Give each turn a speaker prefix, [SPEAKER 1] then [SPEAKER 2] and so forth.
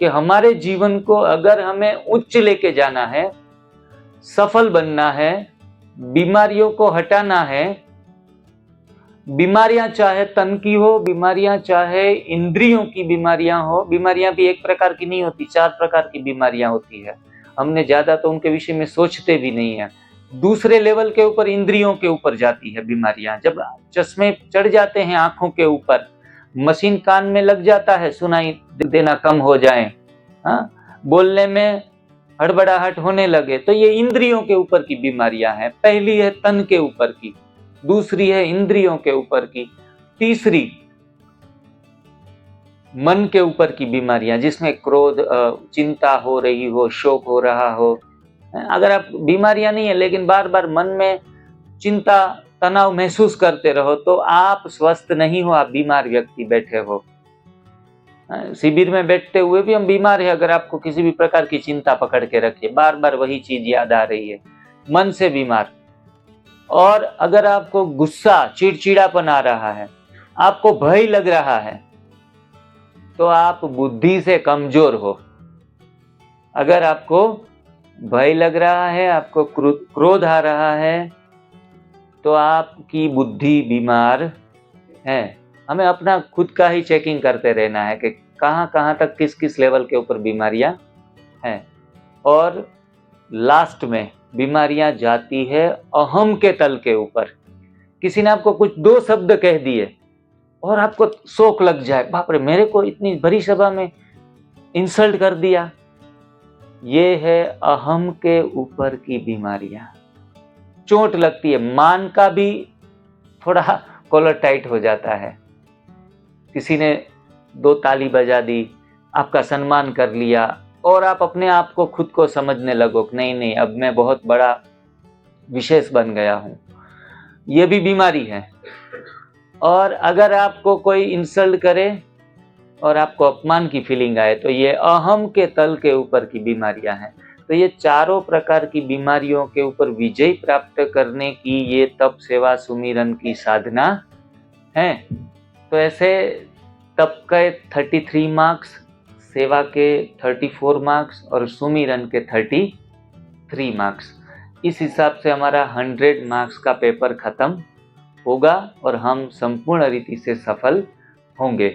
[SPEAKER 1] कि हमारे जीवन को अगर हमें उच्च लेके जाना है, सफल बनना है, बीमारियों को हटाना है, बीमारियां चाहे तन की हो, बीमारियां चाहे इंद्रियों की बीमारियां हो, बीमारियां भी एक प्रकार की नहीं होती, 4 प्रकार की बीमारियां होती है। हमने ज्यादा तो उनके विषय में सोचते भी नहीं है। दूसरे लेवल के ऊपर इंद्रियों के ऊपर जाती है बीमारियां। जब चश्मे चढ़ जाते हैं आंखों के ऊपर, मशीन कान में लग जाता है, सुनाई देना कम हो जाए, बोलने में हड़बड़ाहट होने लगे, तो ये इंद्रियों के ऊपर की बीमारियां हैं। पहली है तन के ऊपर की, दूसरी है इंद्रियों के ऊपर की, तीसरी मन के ऊपर की बीमारियां जिसमें क्रोध, चिंता हो रही हो, शोक हो रहा हो। अगर आप बीमारियां नहीं है लेकिन बार बार मन में चिंता तनाव महसूस करते रहो तो आप स्वस्थ नहीं हो, आप बीमार व्यक्ति बैठे हो। शिविर में बैठते हुए भी हम बीमार है अगर आपको किसी भी प्रकार की चिंता पकड़ के रखिए, बार बार वही चीज याद आ रही है, मन से बीमार। और अगर आपको गुस्सा चिड़चिड़ापन आ रहा है, आपको भय लग रहा है, तो आप बुद्धि से कमजोर हो। अगर आपको भय लग रहा है, आपको क्रोध आ रहा है, तो आपकी बुद्धि बीमार है। हमें अपना खुद का ही चेकिंग करते रहना है कि कहाँ तक किस किस लेवल के ऊपर बीमारियां हैं। और लास्ट में बीमारियां जाती है अहम के तल के ऊपर। किसी ने आपको कुछ 2 शब्द कह दिए और आपको शौक लग जाए, बाप रे मेरे को इतनी बड़ी सभा में इंसल्ट कर दिया। ये है अहम के ऊपर की बीमारियां। चोट लगती है, मान का भी थोड़ा कॉलर टाइट हो जाता है। किसी ने 2 ताली बजा दी, आपका सम्मान कर लिया और आप अपने आप को खुद को समझने लगो कि नहीं अब मैं बहुत बड़ा विशेष बन गया हूं। ये भी बीमारी है। और अगर आपको कोई इंसल्ट करे और आपको अपमान की फीलिंग आए तो ये अहम के तल के ऊपर की बीमारियां हैं। तो ये चारों प्रकार की बीमारियों के ऊपर विजय प्राप्त करने की ये तप सेवा सुमिरन की साधना है। तो ऐसे तप के 33 मार्क्स, सेवा के 34 मार्क्स और सुमिरन के 33 मार्क्स। इस हिसाब से हमारा 100 मार्क्स का पेपर खत्म होगा और हम संपूर्ण रीति से सफल होंगे।